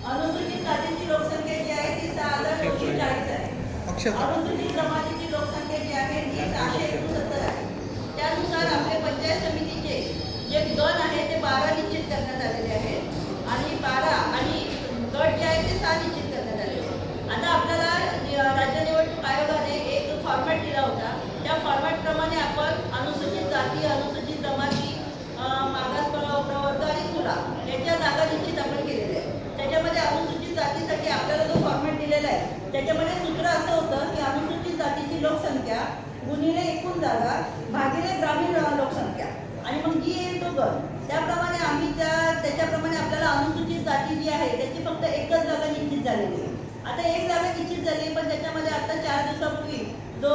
अनुसूचित जातीची लोकसंख्या जी आहे ती 6,940 आहे. अनुसूचित जमातीची लोकसंख्या जी आहे ती 669 आहे. त्यानुसार आपले पंचायत समितीचे जे गण आहे ते 12 निश्चित करण्यात आलेले आहेत आणि 12 आणि गट जे आहे ते 6 निश्चित करण्यात आलेले आहेत. आता आपल्याला राज्य निवडणूक आयोगाने एक फॉर्मॅट दिला होता. त्या फॉर्मॅटप्रमाणे आपण अनुसूचित जाती, अनुसूचित जमाती, मागास प्रवर्ग आणि खुला याच्या जागा निश्चित आपण केलेल्या आहे. त्याच्यामध्ये अनुसूचित जातीसाठी आपल्याला जो फॉर्मॅट दिलेला आहे त्याच्यामध्ये सूत्र असं होतं की अनुसूचित जातीची लोकसंख्या गुणिले एकूण जागा भागिले ग्रामीण लोकसंख्या आणि मग जी येईल तो गण. त्याप्रमाणे आम्ही त्याच्याप्रमाणे आपल्याला अनुसूचित जाती जी आहे त्याची फक्त एकच जागा निश्चित झालेली आहे. आता एक जागा निश्चित झाली पण त्याच्यामध्ये आता 4 दिवसापूर्वी जो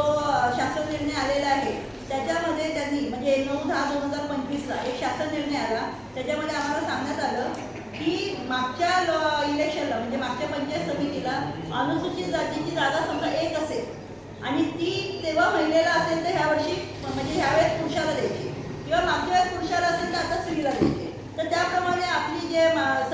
शासन निर्णय आलेला आहे त्याच्यामध्ये त्यांनी म्हणजे 9/10/2025ला एक शासन निर्णय आला. त्याच्यामध्ये आम्हाला सांगण्यात आलं की मागच्या इलेक्शनला म्हणजे मागच्या पंचायत समितीला अनुसूचित जातीची जागा समजा एक असेल आणि ती तेव्हा महिलेला असेल तर ह्यावर्षी म्हणजे ह्यावेळेस पुरुषाला द्यायची किंवा मागच्या वेळेस पुरुषाला असेल तर आता स्त्रीला द्यायची. तर त्याप्रमाणे आपली जे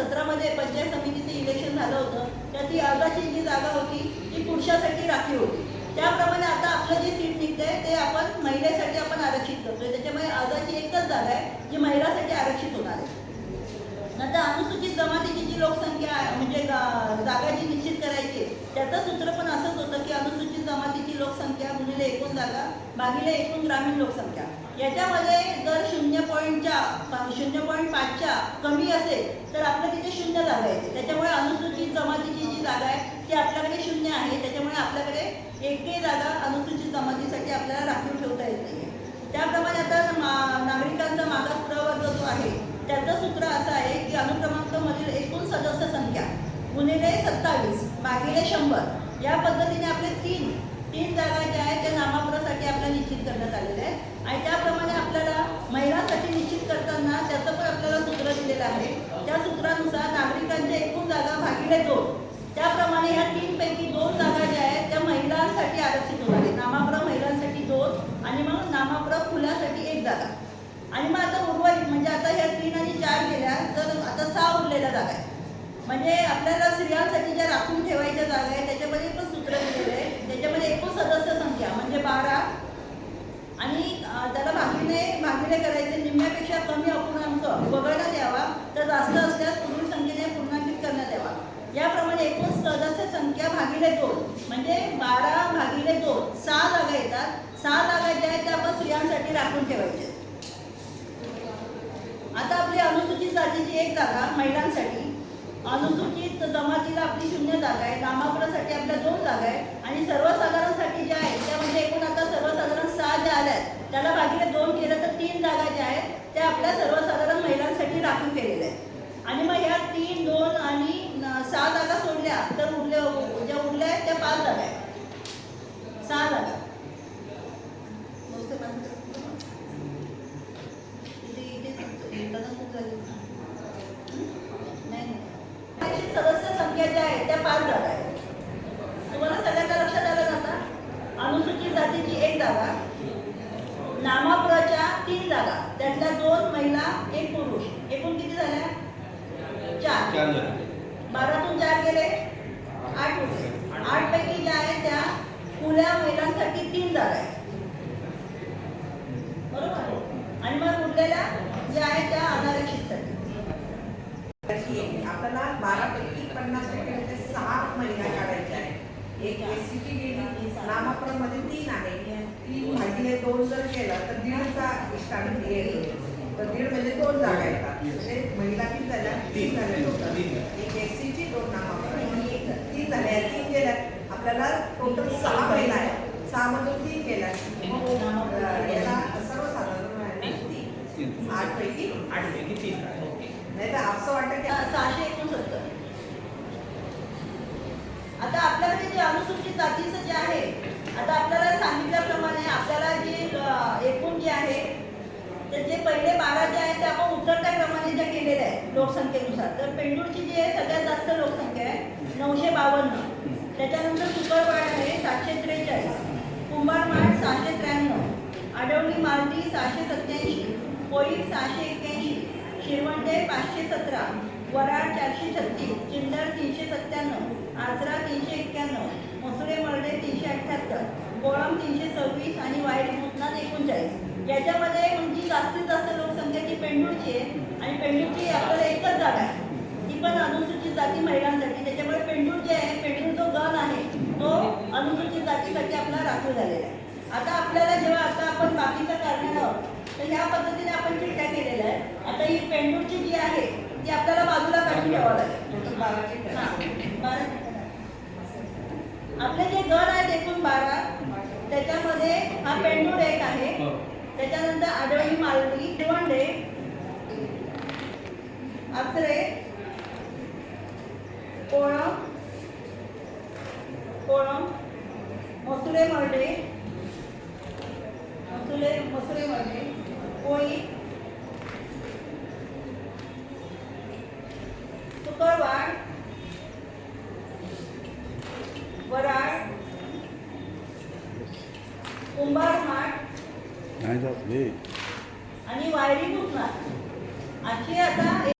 17मध्ये पंचायत समितीचं इलेक्शन झालं होतं तर ती अर्धाची जी जागा होती ती पुरुषासाठी राखीव होती. त्याप्रमाणे आता आपलं जे सीट निघतंय ते आपण महिलेसाठी आपण आरक्षित करतोय. त्याच्यामुळे अर्धाची एकच जागा आहे जी महिलांसाठी आरक्षित होणार आहे. नंतर अनुसूचित जमातीची जी लोकसंख्या म्हणजे जागा जी निश्चित करायची त्याचं सूत्र पण असंच होतं की अनुसूचित जमातीची लोकसंख्या गुणिले एकूण जागा भागिले एकूण ग्रामीण लोकसंख्या. याच्यामध्ये जर 0.5च्या कमी असेल तर आपलं तिथे 0 जागा येते. त्याच्यामुळे अनुसूचित जमातीची जी जागा आहे ती आपल्याकडे 0 आहे. त्याच्यामुळे आपल्याकडे एकही जागा अनुसूचित जमातीसाठी आपल्याला राखीव ठेवता येत नाही. त्याप्रमाणे आता नागरिकांचा मागास प्रवर्ग जो आहे त्याचं सूत्र असं आहे की अनुक्रमांकामधील एकूण सदस्य संख्या गुणिले 27 भागिले 100 या पद्धतीने आपले तीन जागा ज्या आहेत त्या नामापुरासाठी आपल्याला निश्चित करण्यात आलेल्या आहेत. आणि त्याप्रमाणे आपल्याला महिलांसाठी निश्चित करताना त्याचं पण आपल्याला सूत्र दिलेलं आहे. त्या सूत्रानुसार नागरिकांच्या एकूण जागा भागिले 2 त्याप्रमाणे ह्या 3 पैकी 2 जागा ज्या आहेत त्या महिलांसाठी आरक्षित होणार आहे. नामापुरा महिलांसाठी 2 आणि मग नामापुरा खुल्यासाठी 1 जागा. आणि मग आता उर्वरित म्हणजे आता ह्या 3 आणि 4 गेल्या तर आता 6 उरलेल्या जागा आहेत. म्हणजे आपल्याला स्त्रियांसाठी ज्या राखून ठेवायच्या जागा आहेत त्याच्यामध्ये पण सूत्र दिलेलं आहे. त्याच्यामध्ये एकूण सदस्य संख्या म्हणजे 12 आणि त्याला भागिले करायचे निम्म्यापेक्षा कमी अपूर्णांक वगळण्यात यावा तर जास्त असल्यास पूर्ण संख्येने पूर्णांकित करण्यात यावा. याप्रमाणे एकूण सदस्य संख्या भागिले 2 म्हणजे 12 भागिले 2 6 जागा येतात. 6 जागा ज्या आहेत त्या आपण स्त्रियांसाठी राखून ठेवायच्या. आता आपली अनुसूचित जातीची 1 जागा महिलांसाठी, अनुसूचित जमातीला आपली 0 जागा आहे, नामापुरासाठी आपल्या 2 जागा आहे आणि सर्वसाधारणसाठी ज्या आहेत त्यामध्ये एकूण आता सर्वसाधारण 6 ज्या आल्या आहेत त्याला भागिले 2 केलं तर 3 जागा ज्या आहेत त्या आपल्या सर्वसाधारण महिलांसाठी राखून केलेल्या आहेत. आणि मग ह्या 3, 2 आणि 6 जागा सोडल्या तर ज्या उरल्या आहेत त्या 5 जागा आहेत. 6 जागा सदस्य संख्या ज्या आहेत त्या 5 जागा आहेत. तुम्हाला सगळ्यांना लक्षात आलं आता अनुसूचित जातीची 1 जागा, नामापुराच्या 3 जागा त्यातल्या 2 महिला 1 पुरुष एकूण किती झाल्या 4. 12तून 4 गेले 8 उरले. 8 पैकी ज्या आहेत त्या खुल्या महिलांसाठी 3 जागा आहेत बरोबर. आणि मग उरलेल्या ज्या आहेत त्या अनारक्षितसाठी आपल्याला 12 पैकी 50% म्हणजे 6 महिला काढायच्या आहेत. एक एससीची गेली नामापुरामध्ये 3 आहे. 3 भागिले 2 जर केलं तर 1.5चा स्टार्टिंग येईल तर 1.5 म्हणजे 2 जागा येतात. म्हणजे महिला किती झाल्या 3 झाल्या टोटल. एक एससीची 2 नामापुरा आणि 3 झाल्या. 3 गेल्या आपल्याला टोटल 6 महिला आहे. 6 मधून 3 गेल्या याला सर्वसाधारण 8 पैकी 3 नाही तर असं वाटतं की 669. आता आपल्याकडे जे अनुसूचित जातीचं जे आहे आता आपल्याला सांगितल्याप्रमाणे आपल्याला जे एकूण जे आहे तर जे पहिले 12 जे आहेत ते आपण उतरत्या क्रमाने ज्या केलेल्या आहेत लोकसंख्येनुसार. तर पेंडूरची जी आहे सगळ्यात जास्त लोकसंख्या आहे 952. त्याच्यानंतर सुकरवाड आहे 743, कुंभारमाळ 693, आडवली मारुती 687, कोळी 681, शिरवंडे 517, वराड 436, चिंदर 397, आचरा 391, मसुरे मर्डे 378, कोळम 326 आणि वाईट भूतनाथ 39. याच्यामध्ये म्हणजे जास्तीत जास्त लोकसंख्या जी पेंडूरची आहे आणि पेंडूरची आपल्याला एकच जागा आहे, ती पण अनुसूचित जाती महिलांसाठी. त्याच्यामुळे पेंडूर जे आहे, पेंडूर जो गण आहे तो अनुसूचित जातीसाठी आपला राखीव झालेला आहे. आता आपल्याला जेव्हा आता आपण बाकीचं करणार आहोत तर ह्या पद्धतीने आपण चिठ्ठ्या केलेल्या आहेत. आता ही पेंडूरची जी आहे ती आपल्याला बाजूला काढून ठेवावं लागेल. 12 चिठ्ठ्या. हां, 12 आपले जे गण आहेत एकूण 12, त्याच्यामध्ये हा पेंडूर एक आहे, त्याच्यानंतर आडवळी, मालवी, भिवंडे, आचरे, कोळम, मसुरे मर्डे, कोळी, सुकरवाड, वराड, कुंभारमाठ आणि वायरी भूतनाथ अशी आता